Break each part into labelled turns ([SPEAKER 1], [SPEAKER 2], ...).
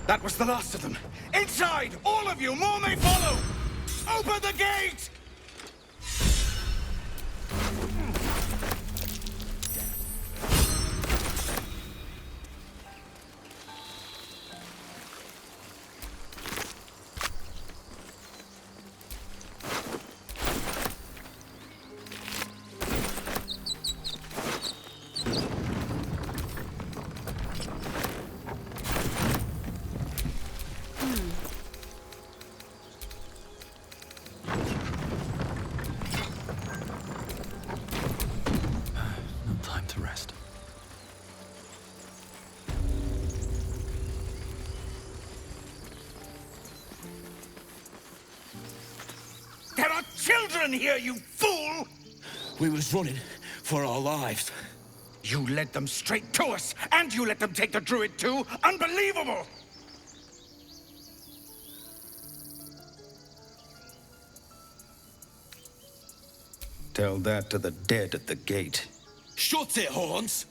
[SPEAKER 1] That was the last of them. Inside! All of you! More may follow! Open the gate! There are children here, you fool!
[SPEAKER 2] We was running for our lives.
[SPEAKER 1] You led them straight to us, and you let them take the druid too? Unbelievable! Tell that to the dead at the gate.
[SPEAKER 2] Shut it, Horns!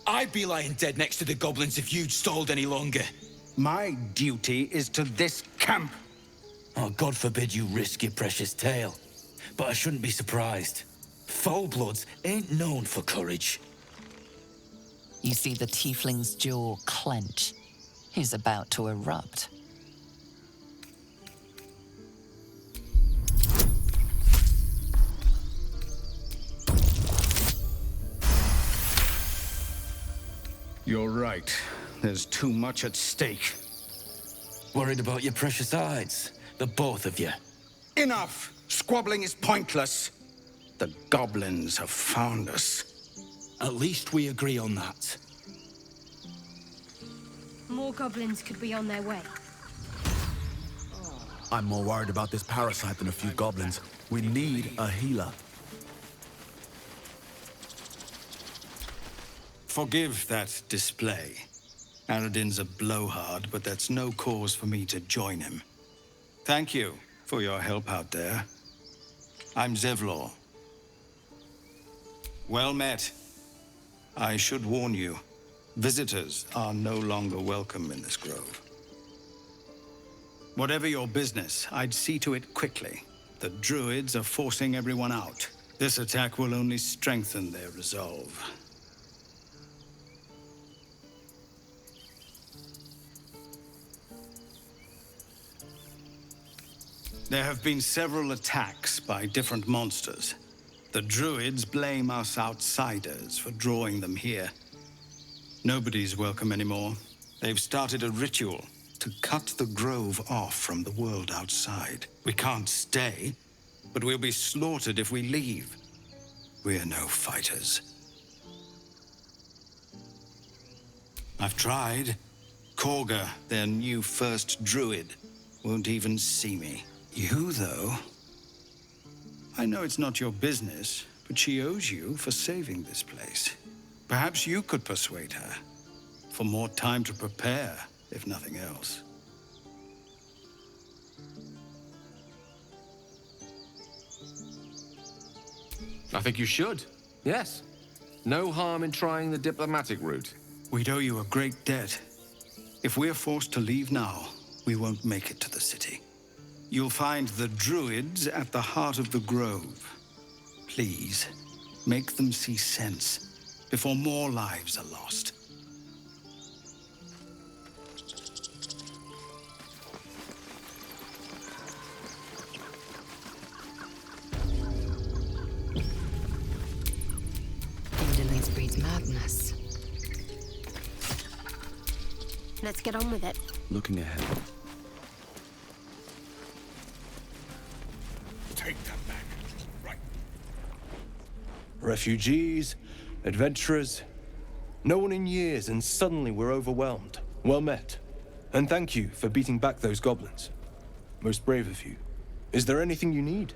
[SPEAKER 2] I'd be lying dead next to the goblins if you'd stalled any longer.
[SPEAKER 1] My duty is to this camp.
[SPEAKER 2] Oh, God forbid you risk your precious tail. But I shouldn't be surprised. Foulbloods ain't known for courage.
[SPEAKER 3] You see the tiefling's jaw clench. He's about to erupt.
[SPEAKER 1] You're right. There's too much at stake.
[SPEAKER 2] Worried about your precious hides? The both of you.
[SPEAKER 1] Enough! Squabbling is pointless. The goblins have found us.
[SPEAKER 2] At least we agree on that.
[SPEAKER 4] More goblins could be on their way.
[SPEAKER 5] I'm more worried about this parasite than a few goblins. We need a healer.
[SPEAKER 1] Forgive that display. Aradin's a blowhard, but that's no cause for me to join him. Thank you for your help out there. I'm Zevlor. Well met. I should warn you, visitors are no longer welcome in this grove. Whatever your business, I'd see to it quickly. The druids are forcing everyone out. This attack will only strengthen their resolve. There have been several attacks by different monsters. The druids blame us outsiders for drawing them here. Nobody's welcome anymore. They've started a ritual to cut the grove off from the world outside. We can't stay, but we'll be slaughtered if we leave. We're no fighters. I've tried. Korga, their new first druid, won't even see me. You, though? I know it's not your business, but she owes you for saving this place. Perhaps you could persuade her. For more time to prepare, if nothing else.
[SPEAKER 6] I think you should. Yes. No harm in trying the diplomatic route.
[SPEAKER 1] We'd owe you a great debt. If we're forced to leave now, we won't make it to the city. You'll find the druids at the heart of the grove. Please, make them see sense before more lives are lost.
[SPEAKER 4] Indolence breeds madness. Let's get on with it.
[SPEAKER 5] Looking ahead.
[SPEAKER 1] Take them back. Right.
[SPEAKER 7] Refugees, adventurers, no one in years, and suddenly we're overwhelmed. Well met. And thank you for beating back those goblins. Most brave of you. Is there anything you need?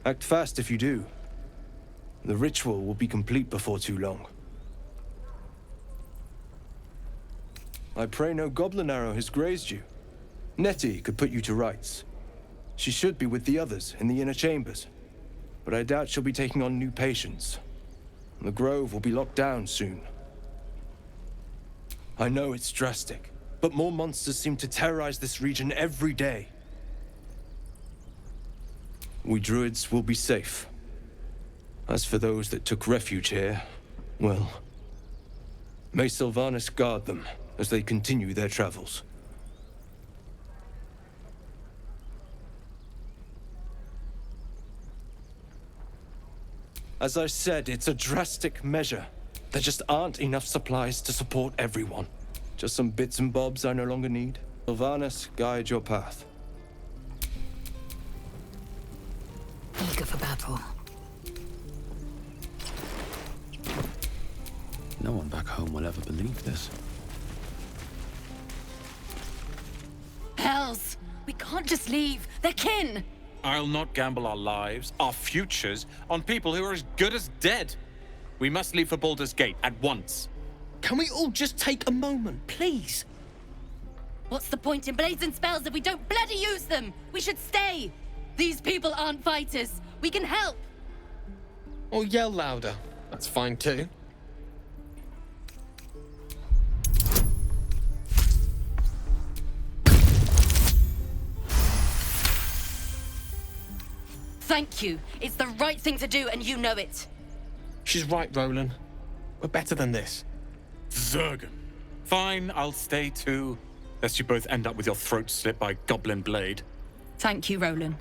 [SPEAKER 7] Act fast if you do. The ritual will be complete before too long. I pray no goblin arrow has grazed you. Nettie could put you to rights. She should be with the others in the inner chambers, but I doubt she'll be taking on new patients. The grove will be locked down soon. I know it's drastic, but more monsters seem to terrorize this region every day. We druids will be safe. As for those that took refuge here, well, may Sylvanas guard them as they continue their travels. As I said, it's a drastic measure. There just aren't enough supplies to support everyone. Just some bits and bobs I no longer need. Sylvanas, guide your path.
[SPEAKER 4] Eager for battle.
[SPEAKER 5] No one back home will ever believe this.
[SPEAKER 8] Hells! We can't just leave. They're kin!
[SPEAKER 9] I'll not gamble our lives, our futures, on people who are as good as dead. We must leave for Baldur's Gate at once.
[SPEAKER 10] Can we all just take a moment, please?
[SPEAKER 8] What's the point in blazing spells if we don't bloody use them? We should stay! These people aren't fighters. We can help!
[SPEAKER 10] Or yell louder. That's fine too.
[SPEAKER 8] Thank you. It's the right thing to do, and you know it.
[SPEAKER 10] She's right, Roland. We're better than this.
[SPEAKER 9] Zergan. Fine, I'll stay too. Lest you both end up with your throats slit by goblin blade.
[SPEAKER 8] Thank you, Roland.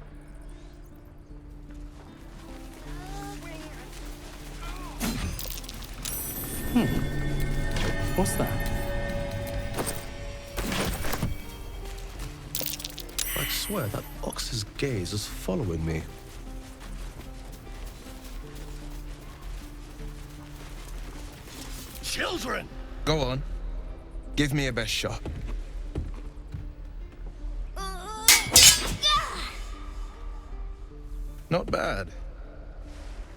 [SPEAKER 5] What's that?
[SPEAKER 11] I swear that ox's gaze is following me.
[SPEAKER 10] Children!
[SPEAKER 11] Go on. Give me a best shot. Not bad.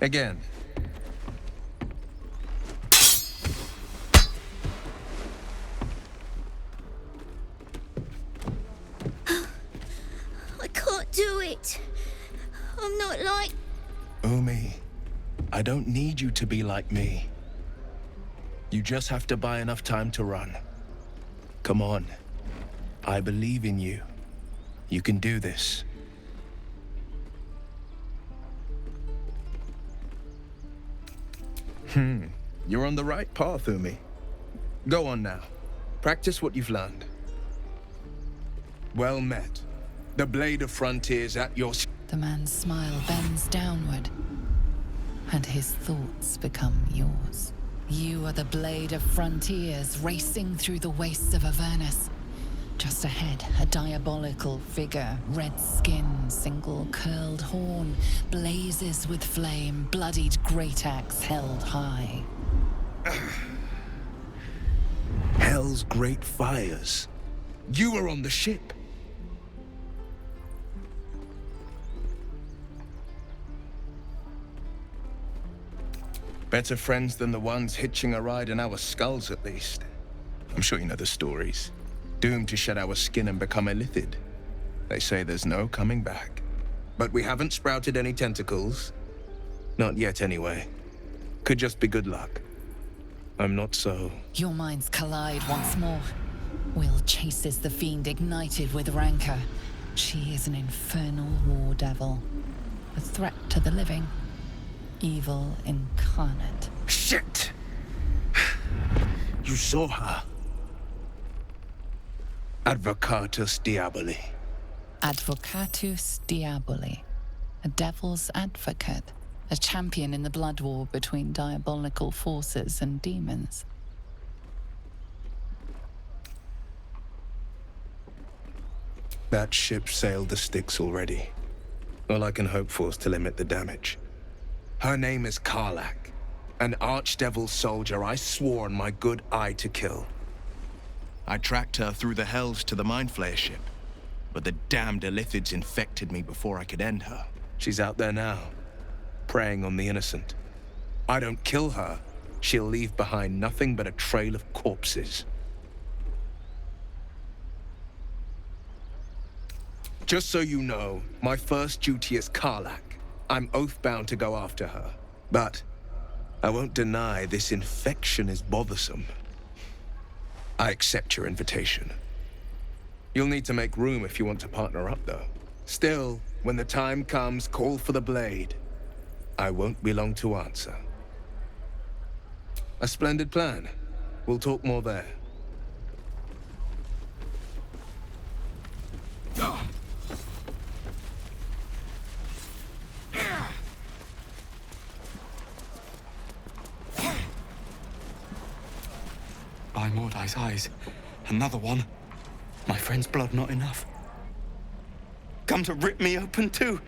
[SPEAKER 11] Again.
[SPEAKER 12] I can't do it. I'm not like...
[SPEAKER 11] Umi, I don't need you to be like me. You just have to buy enough time to run. Come on. I believe in you. You can do this. You're on the right path, Umi. Go on now. Practice what you've learned. Well met. The Blade of Frontiers at your...
[SPEAKER 3] The man's smile bends downward, and his thoughts become yours. You are the Blade of Frontiers, racing through the wastes of Avernus. Just ahead, a diabolical figure, red skin, single curled horn, blazes with flame, bloodied great axe held high.
[SPEAKER 11] Hell's great fires. You were on the ship. Better friends than the ones hitching a ride in our skulls, at least. I'm sure you know the stories. Doomed to shed our skin and become illithid. They say there's no coming back. But we haven't sprouted any tentacles. Not yet, anyway. Could just be good luck. I'm not so...
[SPEAKER 3] Your minds collide once more. Will chases the fiend ignited with rancor. She is an infernal war devil. A threat to the living. Evil incarnate.
[SPEAKER 11] Shit! You saw her. Advocatus Diaboli.
[SPEAKER 3] Advocatus Diaboli. A devil's advocate. A champion in the blood war between diabolical forces and demons.
[SPEAKER 11] That ship sailed the Styx already. All I can hope for is to limit the damage. Her name is Karlach, an archdevil soldier I swore on my good eye to kill. I tracked her through the hells to the Mind Flayer ship, but the damned Illithids infected me before I could end her. She's out there now, preying on the innocent. I don't kill her, she'll leave behind nothing but a trail of corpses. Just so you know, my first duty is Karlak. I'm oath-bound to go after her. But I won't deny this infection is bothersome. I accept your invitation. You'll need to make room if you want to partner up, though. Still, when the time comes, call for the blade. I won't be long to answer. A splendid plan. We'll talk more there.
[SPEAKER 2] By Mordai's eyes, another one. My friend's blood not enough. Come to rip me open too.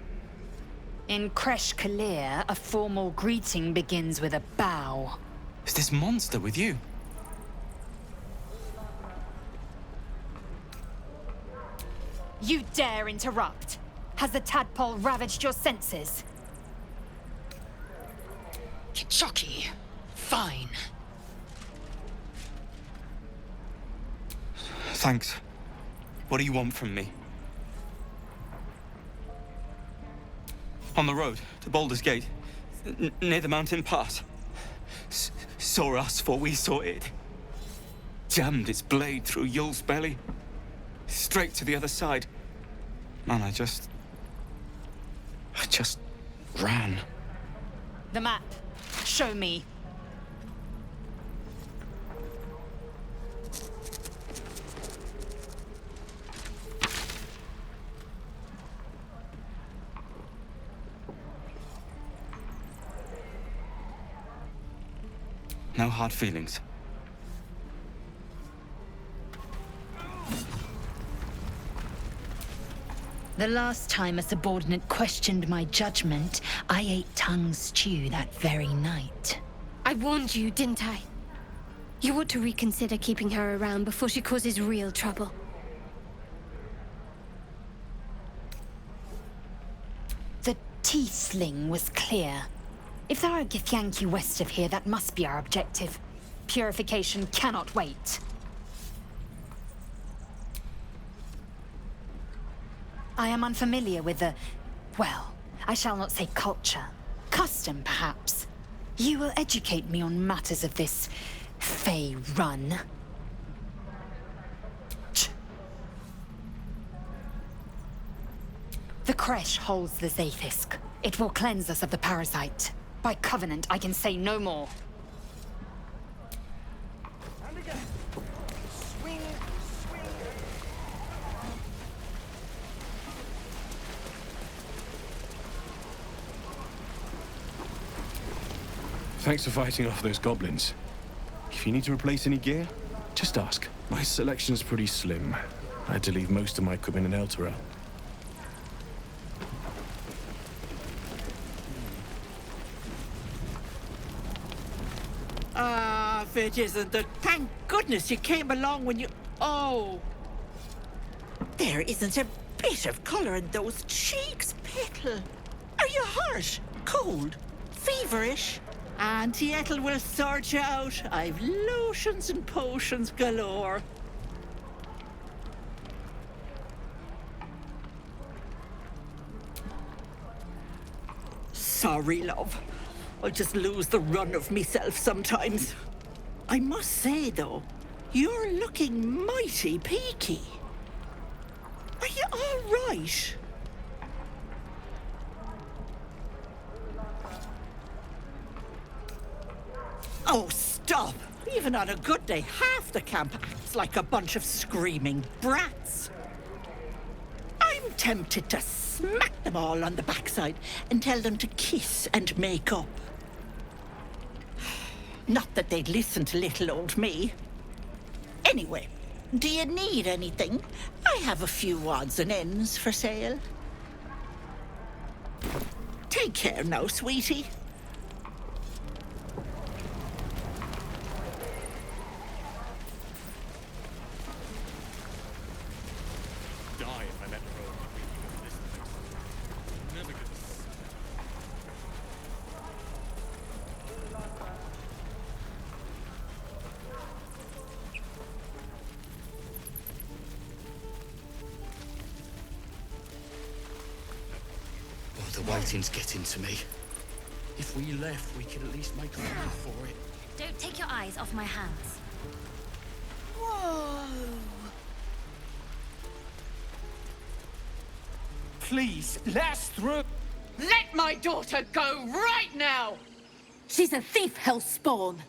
[SPEAKER 4] In Kresh Kalir, a formal greeting begins with a bow.
[SPEAKER 2] Is this monster with you?
[SPEAKER 4] You dare interrupt? Has the tadpole ravaged your senses? Kichoki. Fine.
[SPEAKER 2] Thanks. What do you want from me? On the road to Baldur's Gate, near the mountain pass. Saw us, for we saw it. Jammed its blade through Yul's belly. Straight to the other side. Man, I just ran.
[SPEAKER 4] The map. Show me.
[SPEAKER 2] No hard feelings.
[SPEAKER 4] The last time a subordinate questioned my judgment, I ate tongue stew that very night.
[SPEAKER 12] I warned you, didn't I? You ought to reconsider keeping her around before she causes real trouble.
[SPEAKER 4] The Tiefling was clear. If there are Githyanki west of here, that must be our objective. Purification cannot wait. I am unfamiliar with the... well, I shall not say culture. Custom, perhaps. You will educate me on matters of this... Fey run. The Kresh holds the Zaithisk. It will cleanse us of the parasite. By covenant, I can say no more.
[SPEAKER 7] Thanks for fighting off those goblins. If you need to replace any gear, just ask. My selection's pretty slim. I had to leave most of my equipment in Elturel.
[SPEAKER 13] Ah, if it isn't the... Thank goodness you came along when you... Oh! There isn't a bit of colour in those cheeks, Petal. Are you hurt? Cold? Feverish? Auntie Ethel will sort you out. I've lotions and potions galore. Sorry, love. I just lose the run of myself sometimes. I must say, though, you're looking mighty peaky. Are you all right? Oh, stop! Even on a good day, half the camp acts like a bunch of screaming brats. I'm tempted to smack them all on the backside and tell them to kiss and make up. Not that they'd listen to little old me. Anyway, do you need anything? I have a few odds and ends for sale. Take care now, sweetie.
[SPEAKER 14] The waiting's getting to me. If we left, we could at least make a run for it.
[SPEAKER 15] Don't take your eyes off my hands.
[SPEAKER 13] Whoa!
[SPEAKER 16] Please, let us through.
[SPEAKER 13] Let my daughter go right now! She's a thief, hellspawn.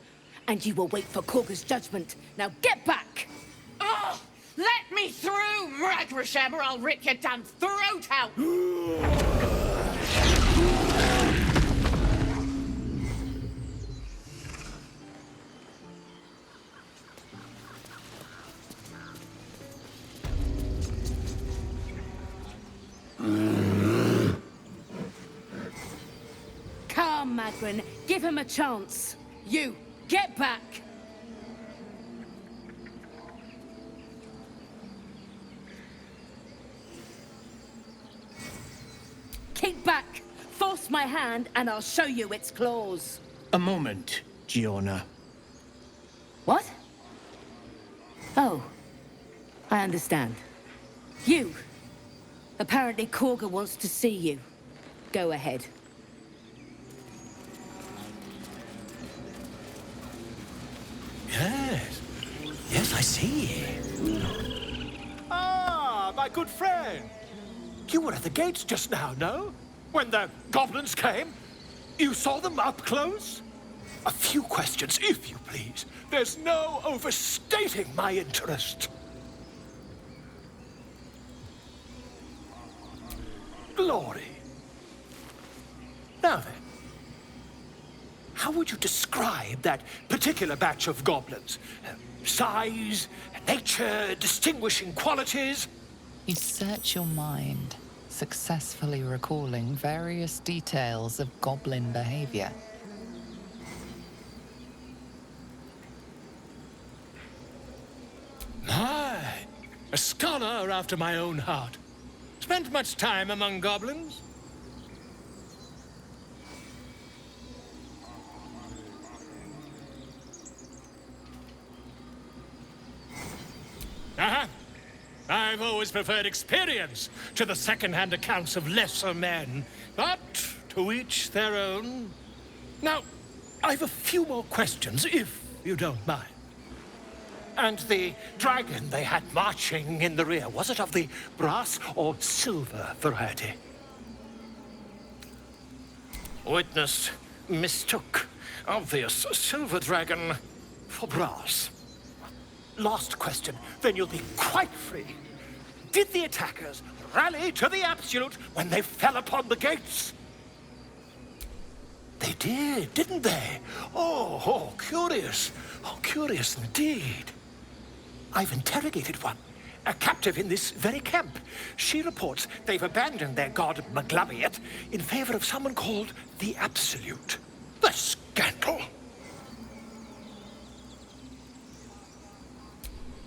[SPEAKER 13] And you will wait for Korga's judgment. Now get back! Oh! Let me through, Mragrasham, or I'll rip your damn throat out! Come, Magrin, give him a chance. You, get back! Keep back! Force my hand and I'll show you its claws.
[SPEAKER 16] A moment, Giona.
[SPEAKER 13] What? Oh, I understand. You. Apparently Korga wants to see you. Go ahead.
[SPEAKER 16] Yes. Yes, I see.
[SPEAKER 17] Ah, my good friend. You were at the gates just now, no? When the goblins came? You saw them up close? A few questions, if you please. There's no overstating my interest. Glory. Now then, how would you describe that particular batch of goblins? Size, nature, distinguishing qualities?
[SPEAKER 3] You search your mind, successfully recalling various details of goblin behavior.
[SPEAKER 17] My, a scholar after my own heart. Spent much time among goblins? I've always preferred experience to the second-hand accounts of lesser men, but to each their own. Now, I've a few more questions, if you don't mind. And the dragon they had marching in the rear, was it of the brass or silver variety? Witness mistook obvious silver dragon for brass. Last question, then you'll be quite free. Did the attackers rally to the absolute when they fell upon the gates? They did, didn't they? Oh, curious. Oh, curious indeed. I've interrogated one, a captive in this very camp. She reports they've abandoned their god Maglabiet in favor of someone called the Absolute. The scandal!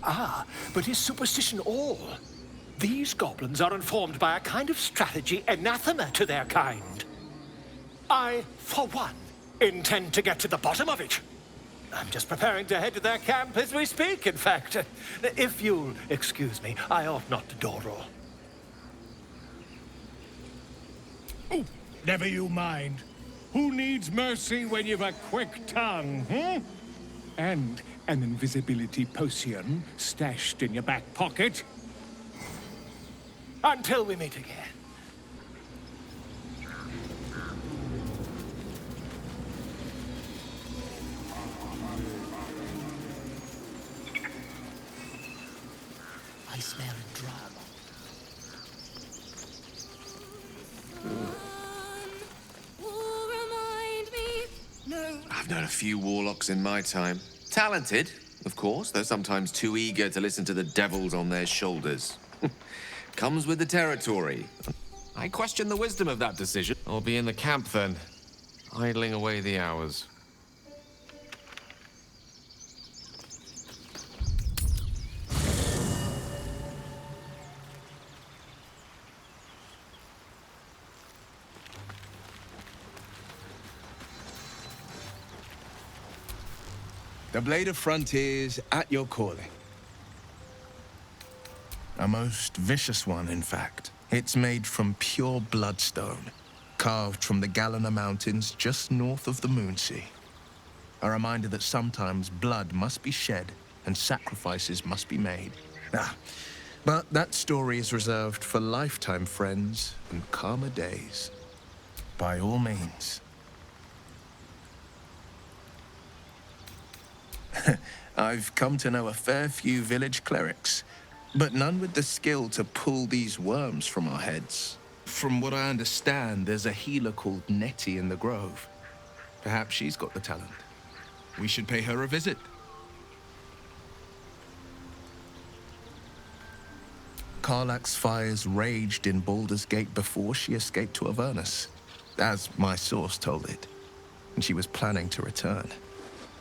[SPEAKER 17] Ah, but is superstition all? These goblins are informed by a kind of strategy anathema to their kind. I, for one, intend to get to the bottom of it. I'm just preparing to head to their camp as we speak, in fact. If you'll excuse me, I ought not to door roll.
[SPEAKER 18] Oh, never you mind. Who needs mercy when you've a quick tongue, And an invisibility potion stashed in your back pocket?
[SPEAKER 17] Until we meet again.
[SPEAKER 14] I smell drama.
[SPEAKER 19] I've known a few warlocks in my time. Talented, of course, though sometimes too eager to listen to the devils on their shoulders. Comes with the territory. I question the wisdom of that decision. I'll be in the camp then, idling away the hours.
[SPEAKER 11] The Blade of Frontiers at your calling. A most vicious one, in fact. It's made from pure bloodstone, carved from the Galena Mountains just north of the Moonsea. A reminder that sometimes blood must be shed and sacrifices must be made. But that story is reserved for lifetime friends and calmer days. By all means. I've come to know a fair few village clerics, but none with the skill to pull these worms from our heads. From what I understand, there's a healer called Nettie in the Grove. Perhaps she's got the talent. We should pay her a visit. Karlach's fires raged in Baldur's Gate before she escaped to Avernus, as my source told it, and she was planning to return.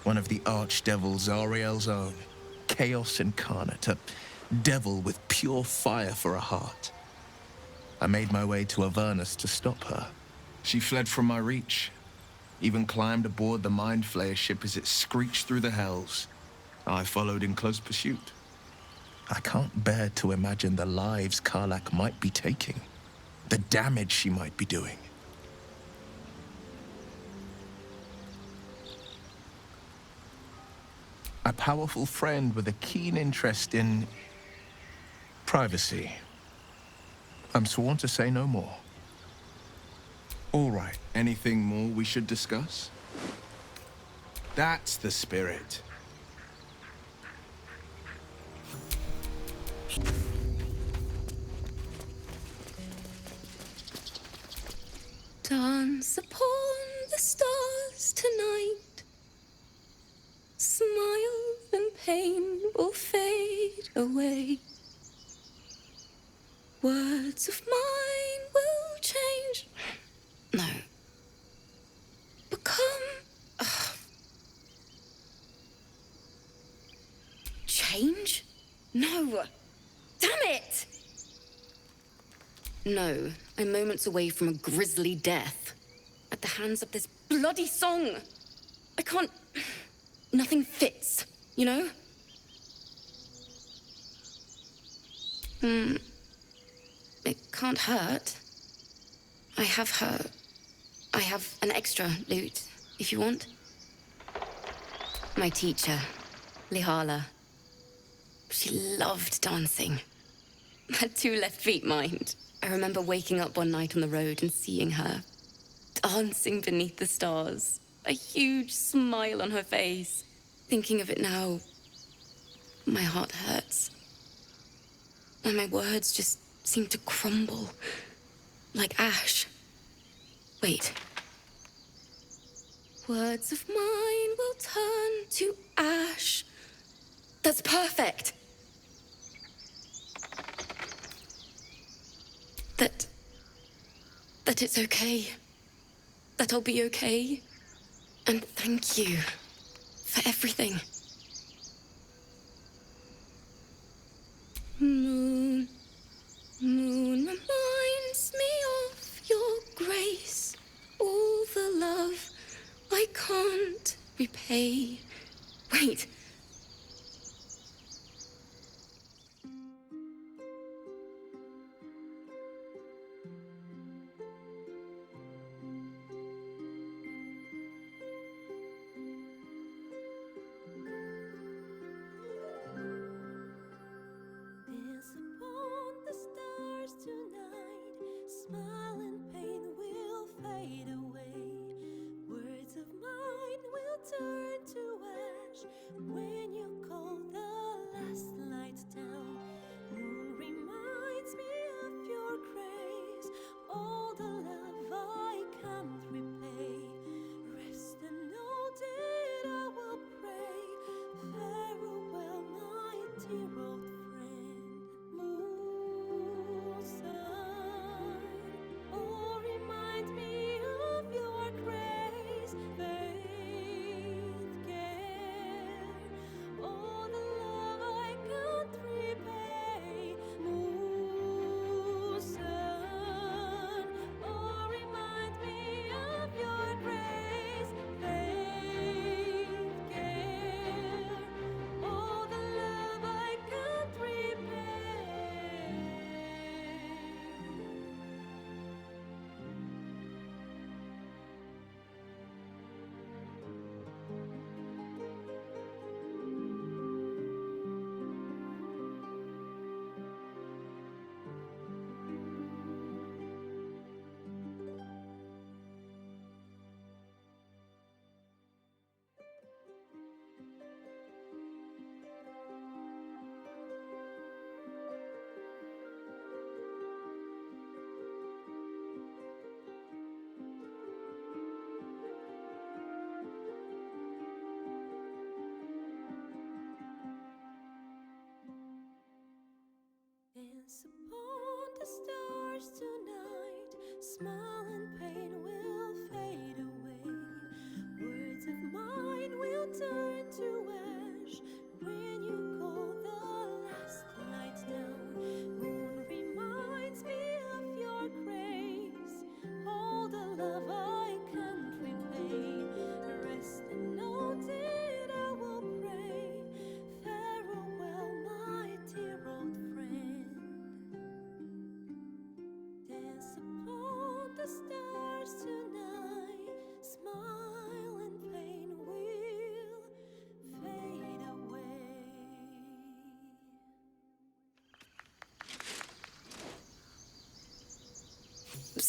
[SPEAKER 11] One of the archdevil Zariel's own, chaos incarnate, a devil with pure fire for a heart. I made my way to Avernus to stop her. She fled from my reach, even climbed aboard the Mind Flayer ship as it screeched through the hells. I followed in close pursuit. I can't bear to imagine the lives Karlach might be taking, the damage she might be doing. A powerful friend with a keen interest in privacy. I'm sworn to say no more. All right, anything more we should discuss? That's the spirit.
[SPEAKER 12] Dance upon the stars tonight. Smile and pain will fade away. Words of mine will change. No. Become... Change? No. Damn it! No, I'm moments away from a grisly death. At the hands of this bloody song. I can't... Nothing fits, you know? It can't hurt. I have an extra lute, if you want. My teacher, Lihala. She loved dancing. Had 2 left feet, mind. I remember waking up one night on the road and seeing her dancing beneath the stars. A huge smile on her face. Thinking of it now, my heart hurts. And my words just seem to crumble, like ash. Wait. Words of mine will turn to ash. That's perfect. That it's okay. That I'll be okay. And thank you for everything. Moon, moon reminds me of your grace. All the love I can't repay. Wait.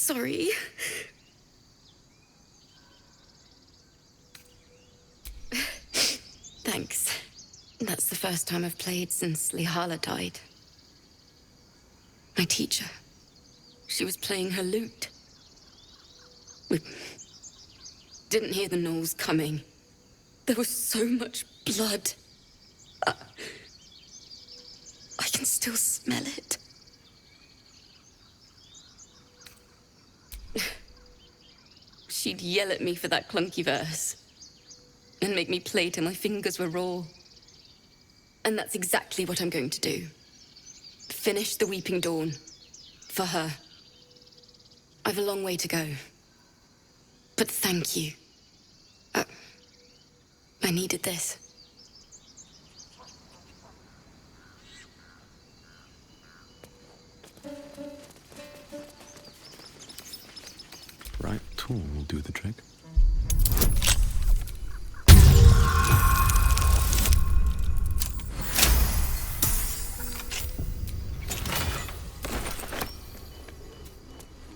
[SPEAKER 12] sorry. Thanks. That's the first time I've played since Lihala died. My teacher. She was playing her lute. We didn't hear the gnolls coming. There was so much blood. I can still smell it. She'd yell at me for that clunky verse and make me play till my fingers were raw. And that's exactly what I'm going to do. Finish the Weeping Dawn. For her. I've a long way to go. But thank you. I needed this.
[SPEAKER 5] Right tool will do the trick.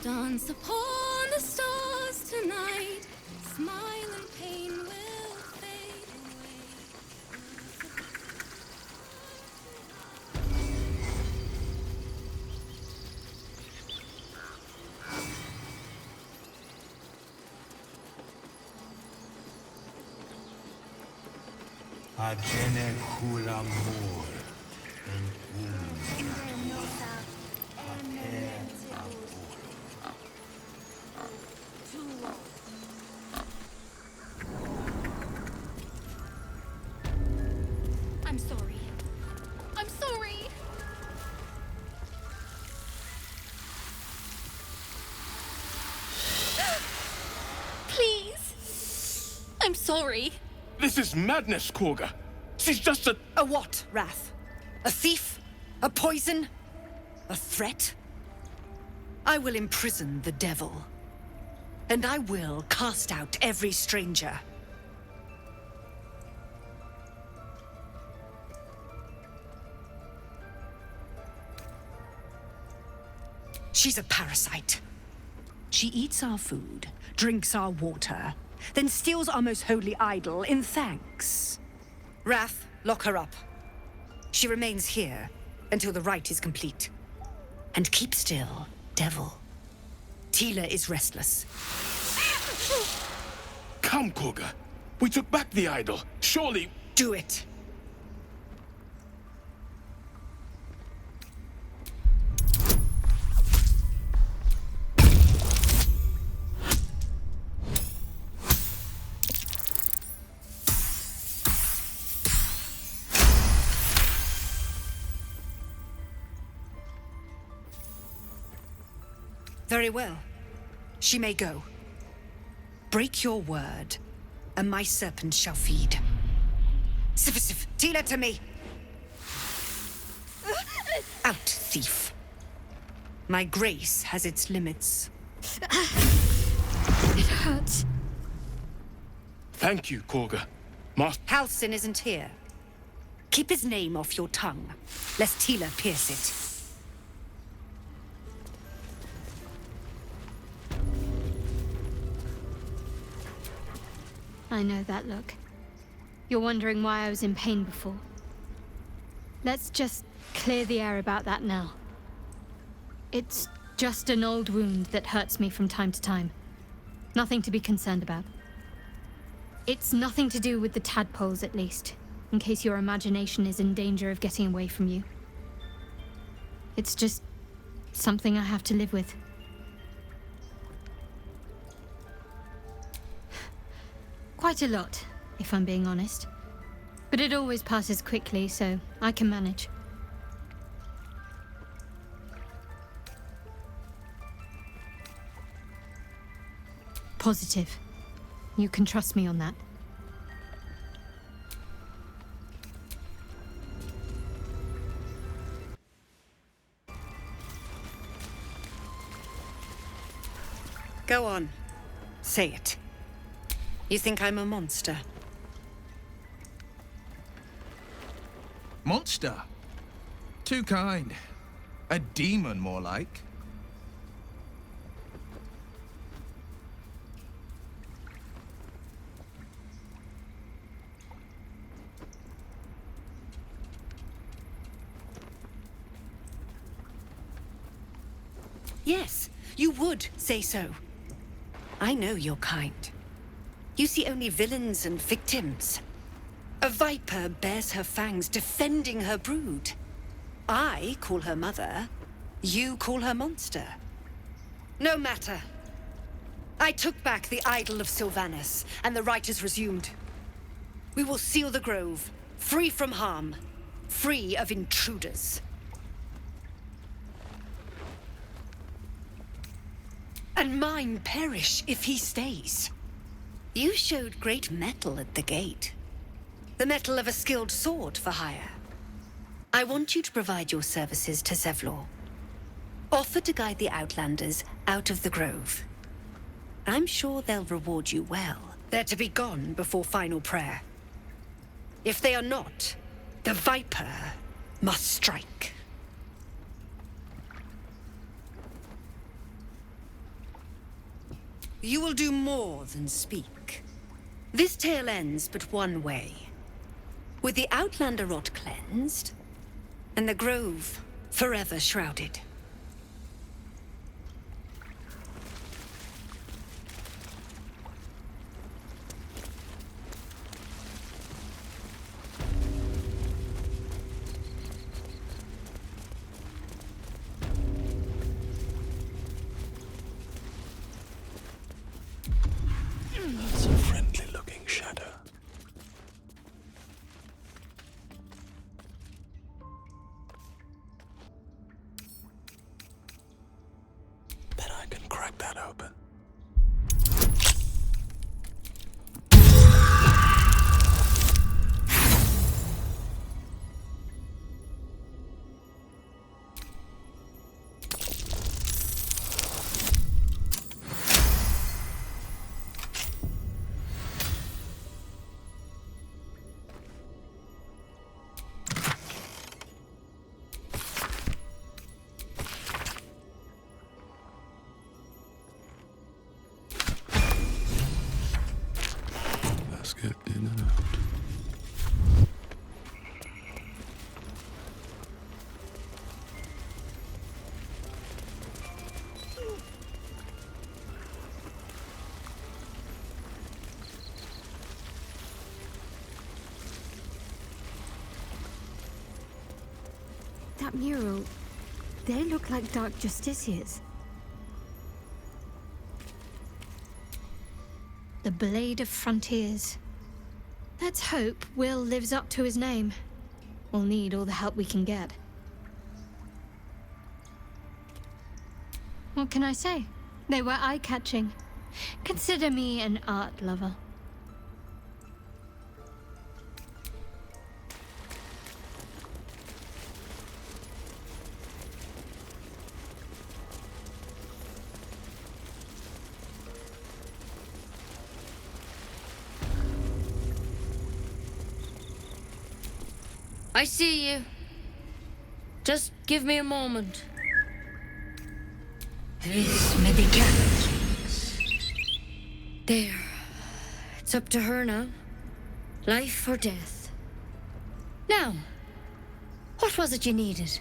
[SPEAKER 8] Dance upon the stars tonight. Smile and pain will fade away.
[SPEAKER 16] Agene kulamur.
[SPEAKER 8] I'm sorry. I'm sorry. Please. I'm sorry.
[SPEAKER 18] This is madness, Korga. She's just a...
[SPEAKER 20] A what, Wrath? A thief? A poison? A threat? I will imprison the devil. And I will cast out every stranger. She's a parasite. She eats our food, drinks our water, then steals our most holy idol in thanks. Wrath, lock her up. She remains here until the rite is complete. And keep still, devil. Tila is restless.
[SPEAKER 18] Come, Korga. We took back the idol. Surely...
[SPEAKER 20] Do it. Very well. She may go. Break your word, and my serpent shall feed. Sif, Tila to me! Out, thief. My grace has its limits.
[SPEAKER 8] It hurts.
[SPEAKER 18] Thank you, Korga.
[SPEAKER 20] Halsin isn't here. Keep his name off your tongue, lest Tila pierce it.
[SPEAKER 21] I know that look. You're wondering why I was in pain before. Let's just clear the air about that now. It's just an old wound that hurts me from time to time. Nothing to be concerned about. It's nothing to do with the tadpoles, at least, in case your imagination is in danger of getting away from you. It's just something I have to live with. Quite a lot, if I'm being honest. But it always passes quickly, so I can manage. Positive. You can trust me on that.
[SPEAKER 20] Go on. Say it. You think I'm a monster?
[SPEAKER 11] Monster? Too kind. A demon, more like.
[SPEAKER 20] Yes, you would say so. I know your kind. You see only villains and victims. A viper bears her fangs, defending her brood. I call her mother. You call her monster. No matter. I took back the idol of Sylvanus, and the rite is resumed. We will seal the grove, free from harm, free of intruders. And mine perish if he stays. You showed great mettle at the gate. The mettle of a skilled sword for hire. I want you to provide your services to Zevlor. Offer to guide the Outlanders out of the grove. I'm sure they'll reward you well. They're to be gone before final prayer. If they are not, the Viper must strike. You will do more than speak. This tale ends but one way. With the Outlander rot cleansed, and the grove forever shrouded.
[SPEAKER 5] That's a friendly-looking shadow. Bet I can crack that open. Let's get in and out.
[SPEAKER 21] That mural, they look like Dark Justiciars. The Blade of Frontiers. Let's hope Will lives up to his name. We'll need all the help we can get. What can I say? They were eye-catching. Consider me an art lover.
[SPEAKER 8] I see you. Just give me a moment. There. It's up to her now. Life or death. Now, what was it you needed?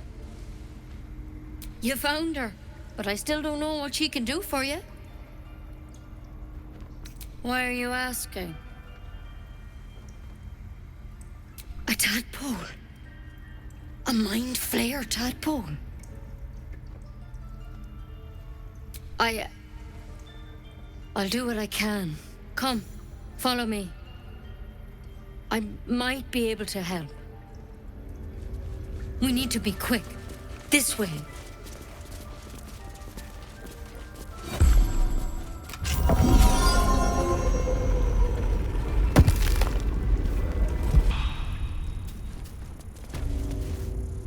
[SPEAKER 8] You found her, but I still don't know what she can do for you. Why are you asking? A tadpole. A mind flayer tadpole. I'll do what I can. Come, follow me. I might be able to help. We need to be quick. This way.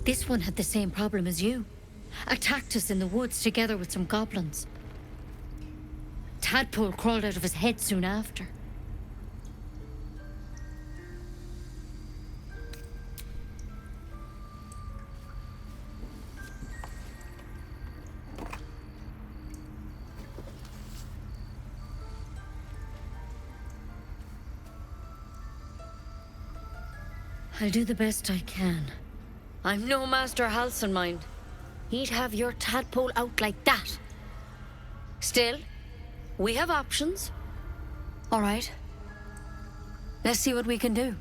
[SPEAKER 8] This one had the same problem as you. Attacked us in the woods together with some goblins. Tadpole crawled out of his head soon after. I'll do the best I can. I'm no Master Halson, mind. He'd have your tadpole out like that Still, we have options. All right. Let's see what we can do.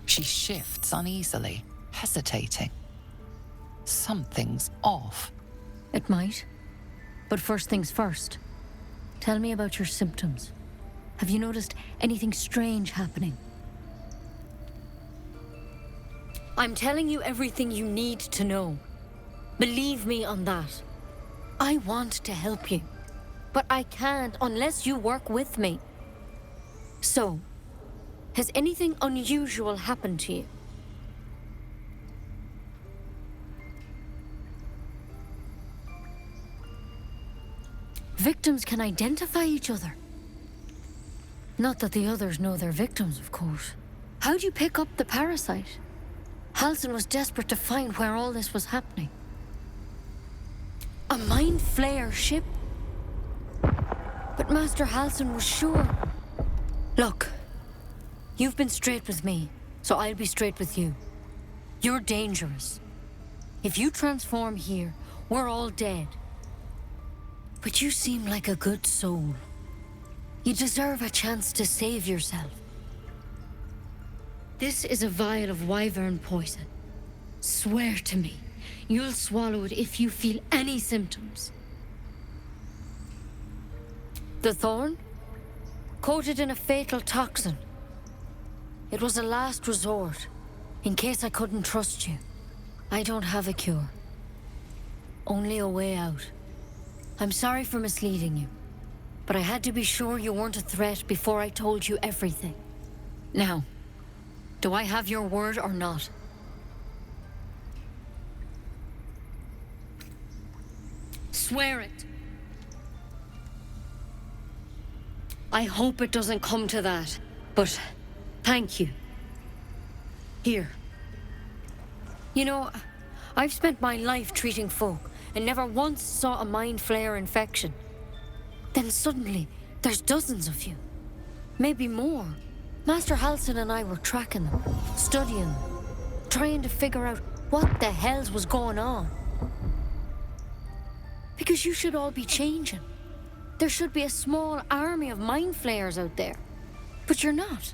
[SPEAKER 3] She shifts uneasily, hesitating. Something's off.
[SPEAKER 8] It might. But first things first. Tell me about your symptoms. Have you noticed anything strange happening? I'm telling you everything you need to know. Believe me on that. I want to help you, but I can't unless you work with me. So, has anything unusual happened to you? Victims can identify each other. Not that the others know they're victims, of course. How'd you pick up the parasite? Halsin was desperate to find where all this was happening. A Mind Flayer ship? But Master Halsin was sure. Look, you've been straight with me, so I'll be straight with you. You're dangerous. If you transform here, we're all dead. But you seem like a good soul. You deserve a chance to save yourself. This is a vial of wyvern poison. Swear to me, you'll swallow it if you feel any symptoms. The thorn? Coated in a fatal toxin. It was a last resort, in case I couldn't trust you. I don't have a cure. Only a way out. I'm sorry for misleading you, but I had to be sure you weren't a threat before I told you everything. Now, do I have your word or not? Swear it. I hope it doesn't come to that, but thank you. Here. You know, I've spent my life treating folk and never once saw a Mind Flayer infection. Then suddenly, there's dozens of you. Maybe more. Master Halsin and I were tracking them, studying them, trying to figure out what the hells was going on. Because you should all be changing. There should be a small army of Mind Flayers out there. But you're not.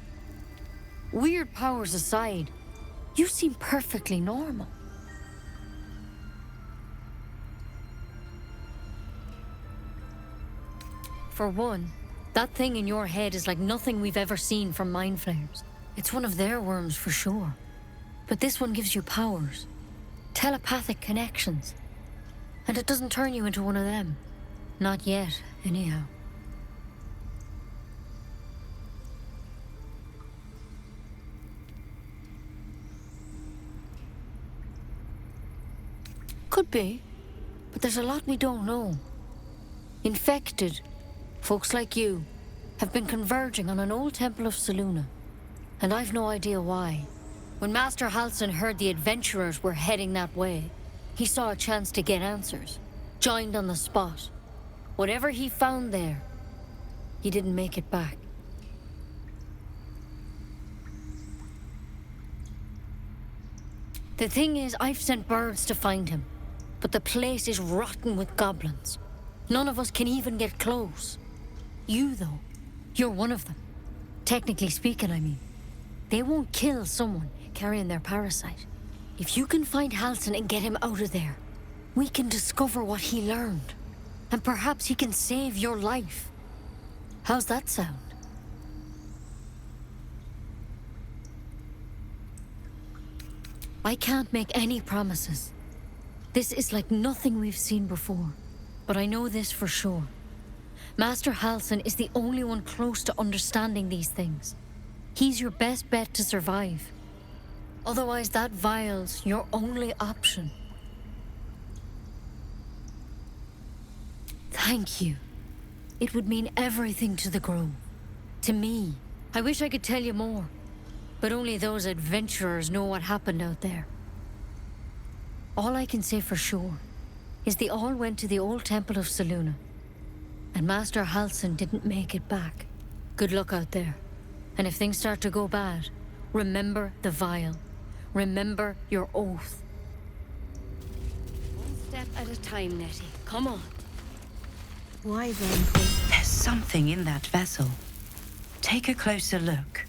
[SPEAKER 8] Weird powers aside, you seem perfectly normal. For one, that thing in your head is like nothing we've ever seen from Mind Flayers. It's one of their worms for sure. But this one gives you powers. Telepathic connections. And it doesn't turn you into one of them. Not yet, anyhow. Could be, but there's a lot we don't know. Infected, folks like you, have been converging on an old temple of Selûne, and I've no idea why. When Master Halsin heard the adventurers were heading that way, he saw a chance to get answers, joined on the spot. Whatever he found there, he didn't make it back. The thing is, I've sent birds to find him, but the place is rotten with goblins. None of us can even get close. You, though, you're one of them. Technically speaking, I mean. They won't kill someone carrying their parasite. If you can find Halsin and get him out of there, we can discover what he learned. And perhaps he can save your life. How's that sound? I can't make any promises. This is like nothing we've seen before. But I know this for sure. Master Halsin is the only one close to understanding these things. He's your best bet to survive. Otherwise, that vial's your only option. Thank you. It would mean everything to the Grove. To me. I wish I could tell you more. But only those adventurers know what happened out there. All I can say for sure is they all went to the old temple of Selûne. And Master Halsin didn't make it back. Good luck out there. And if things start to go bad, remember the vial. Remember your oath. step at a time, Nettie. Come on.
[SPEAKER 20] Why then?
[SPEAKER 6] There's something in that vessel. Take a closer look.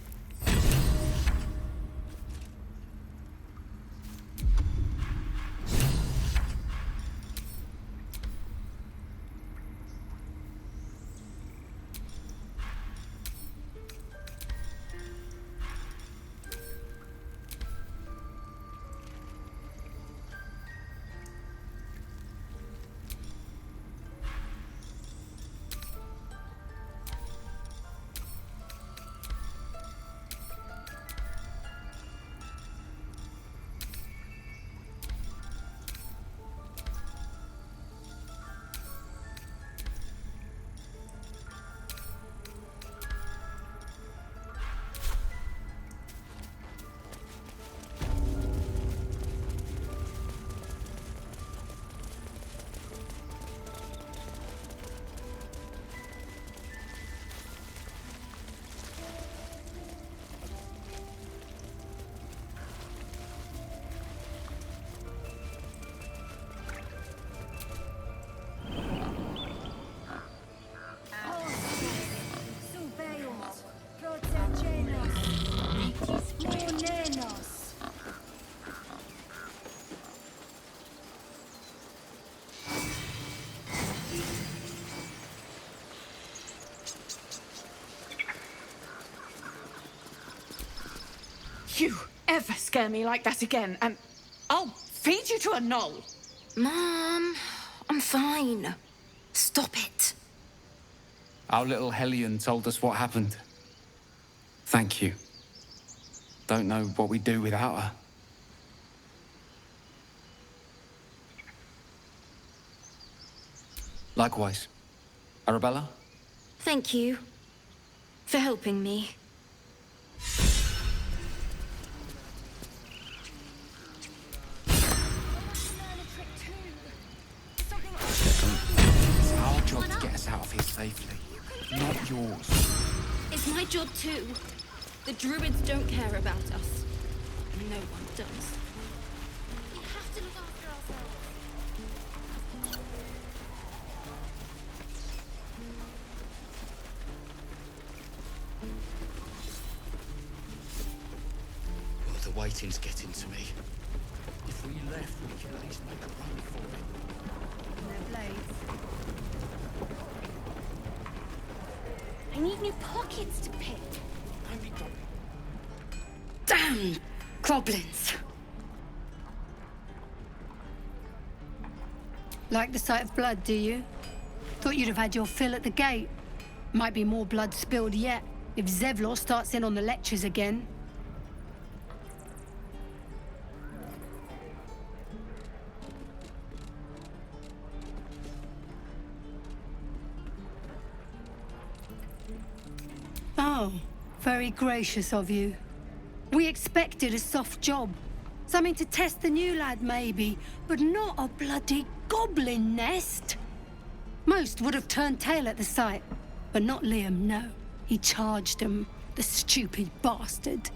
[SPEAKER 13] You ever scare me like that again, and I'll feed you to a knoll.
[SPEAKER 12] Mom, I'm fine. Stop it.
[SPEAKER 2] Our little Hellion told us what happened. Thank you. Don't know what we'd do without her. Likewise. Arabella?
[SPEAKER 12] Thank you for helping me.
[SPEAKER 2] It's our job to get us out of here safely, not yours.
[SPEAKER 12] It's my job too. The druids don't care about us. No one does. We have to look after ourselves.
[SPEAKER 14] Oh, the waiting's getting to me. If we left, we could at least make a run for it.
[SPEAKER 20] Their blades.
[SPEAKER 8] I need new pockets to pick.
[SPEAKER 12] Damn goblins.
[SPEAKER 20] Like the sight of blood, do you? Thought you'd have had your fill at the gate. Might be more blood spilled yet, if Zevlor starts in on the lectures again. Oh, very gracious of you. We expected a soft job. Something to test the new lad, maybe, but not a bloody goblin nest. Most would have turned tail at the sight, but not Liam, no. He charged him, the stupid bastard.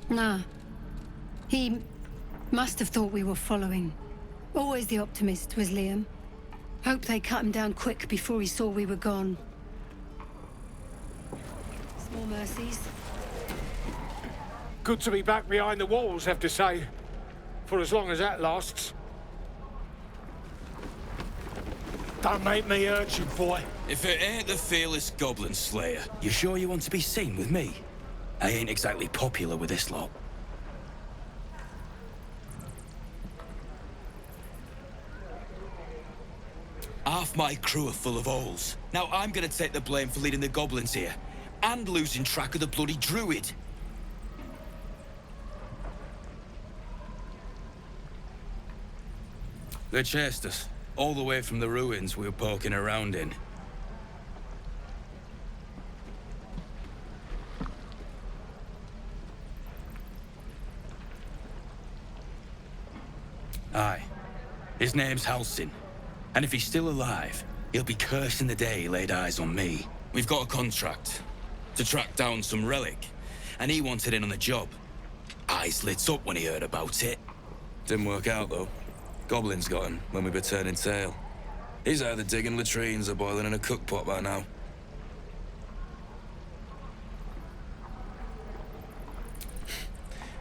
[SPEAKER 20] Nah. He must have thought we were following. Always the optimist was Liam. Hope they cut him down quick before he saw we were gone. Small mercies.
[SPEAKER 18] Good to be back behind the walls, have to say. For as long as that lasts. Don't make me urgent, boy.
[SPEAKER 14] If it ain't the fearless Goblin Slayer, you sure you want to be seen with me? I ain't exactly popular with this lot. Half my crew are full of holes. Now I'm gonna take the blame for leading the goblins here, and losing track of the bloody druid. They chased us, all the way from the ruins we were poking around in. Aye. His name's Halsin. And if he's still alive, he'll be cursing the day he laid eyes on me. We've got a contract to track down some relic, and he wanted in on the job. eyes lit up when he heard about it.
[SPEAKER 5] Didn't work out, though. Goblins got him when we were turning tail. He's either digging latrines or boiling in a cookpot by now.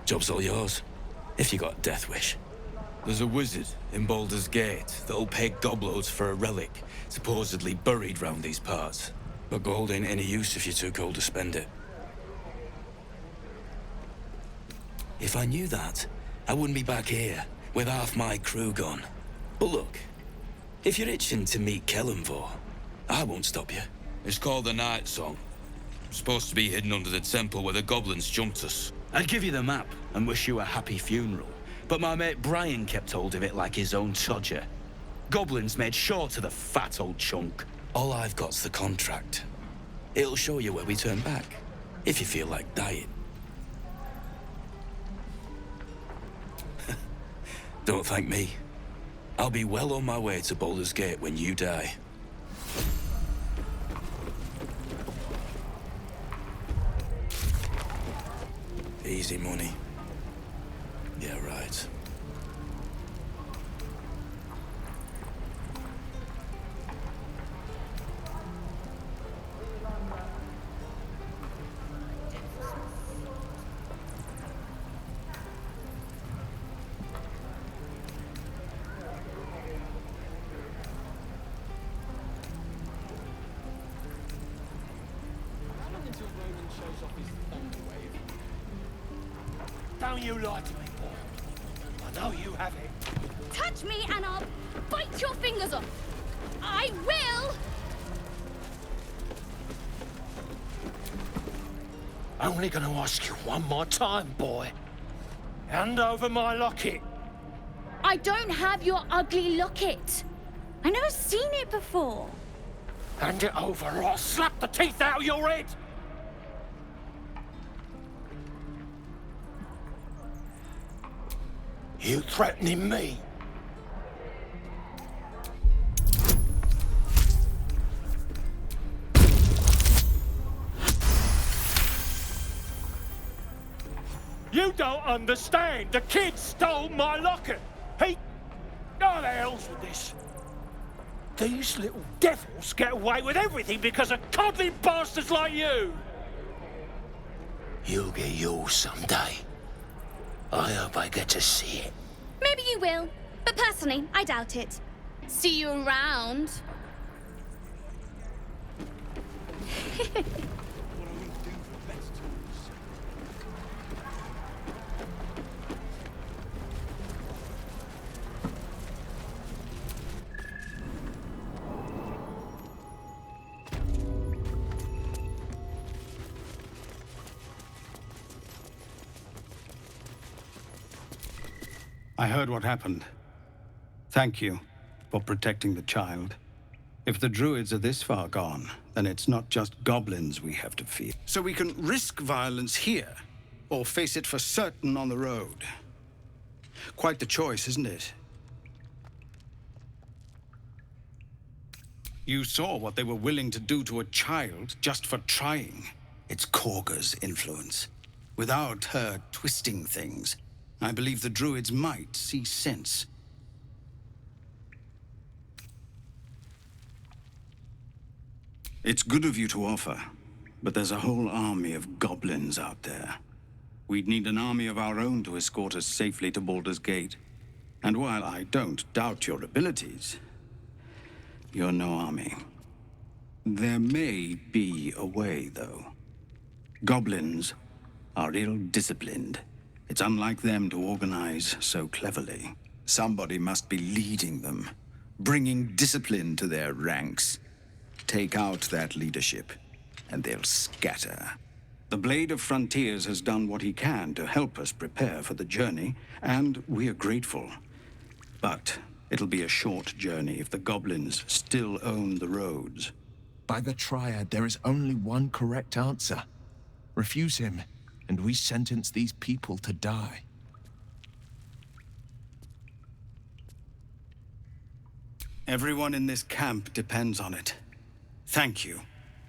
[SPEAKER 5] Job's all yours, if you got a death wish.
[SPEAKER 14] There's a wizard in Baldur's Gate that'll pay gobloads for a relic, supposedly buried round these parts.
[SPEAKER 5] But gold ain't any use if you're too cold to spend it.
[SPEAKER 14] If I knew that, I wouldn't be back here, with half my crew gone. But look, if you're itching to meet Kellenvor, I won't stop you. It's called the Night Song. It's supposed to be hidden under the temple where the goblins jumped us. I'd give you the map and wish you a happy funeral, but my mate Brian kept hold of it like his own Todger. Goblins made sure to the fat old chunk. All I've got's the contract. It'll show you where we turn back, if you feel like dying. Don't thank me. I'll be well on my way to Baldur's Gate when you die. Easy money. Yeah, right.
[SPEAKER 17] Don't you lie to me, boy. I know you have it.
[SPEAKER 15] Touch me and I'll bite your fingers off. I will!
[SPEAKER 17] Only gonna ask you one more time, boy. Hand over my locket.
[SPEAKER 15] I don't have your ugly locket. I never seen it before.
[SPEAKER 17] Hand it over or I'll slap the teeth out of your head. You threatening me? You don't understand. The kid stole my locket. He... Oh, the hell's with this? These little devils get away with everything because of coddling bastards like you. You'll get yours someday. I hope I get to see it.
[SPEAKER 15] Maybe you will, but personally, I doubt it. See you around.
[SPEAKER 1] I heard what happened. Thank you for protecting the child. If the druids are this far gone, then it's not just goblins we have to fear. So we can risk violence here, or face it for certain on the road. Quite the choice, isn't it? You saw what they were willing to do to a child just for trying. It's Korga's influence. Without her twisting things, I believe the druids might see sense. It's good of you to offer, but there's a whole army of goblins out there. We'd need an army of our own to escort us safely to Baldur's Gate. And while I don't doubt your abilities, you're no army. There may be a way, though. Goblins are ill-disciplined. It's unlike them to organize so cleverly. Somebody must be leading them, bringing discipline to their ranks. Take out that leadership, and they'll scatter. The Blade of Frontiers has done what he can to help us prepare for the journey, and we are grateful. But it'll be a short journey if the goblins still own the roads.
[SPEAKER 22] By the Triad, there is only one correct answer. Refuse him, and we sentence these people to die.
[SPEAKER 1] Everyone in this camp depends on it. Thank you.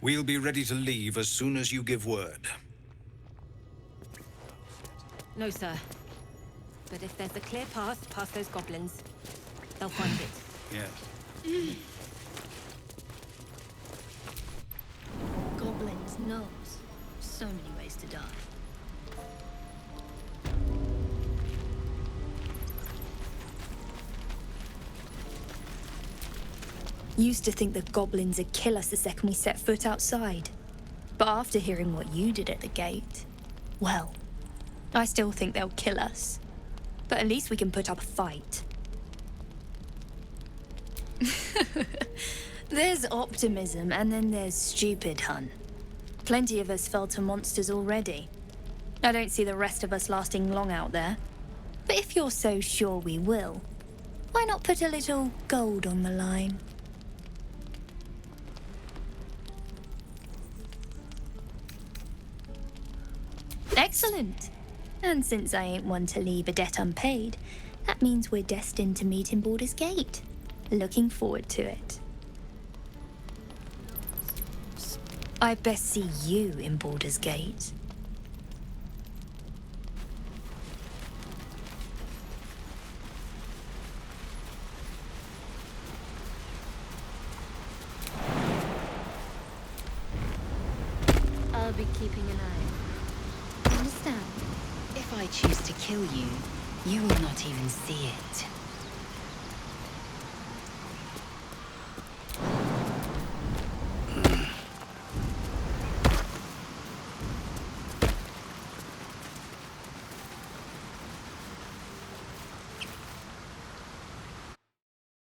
[SPEAKER 1] We'll be ready to leave as soon as you give word.
[SPEAKER 9] No, sir. But if there's a clear path past those goblins, they'll find it.
[SPEAKER 1] Yes.
[SPEAKER 8] Goblins, gnomes. So many ways to die.
[SPEAKER 10] Used to think the goblins would kill us the second we set foot outside. But after hearing what you did at the gate, well, I still think they'll kill us. But at least we can put up a fight. There's optimism, and then there's stupid, hun. Plenty of us fell to monsters already. I don't see the rest of us lasting long out there. But if you're so sure we will, why not put a little gold on the line? Excellent. And since I ain't one to leave a debt unpaid, that means we're destined to meet in Baldur's Gate. Looking forward to it. I best see you in Baldur's Gate.
[SPEAKER 15] I'll be keeping an eye. Understand?
[SPEAKER 3] If I choose to kill you, you will not even see it.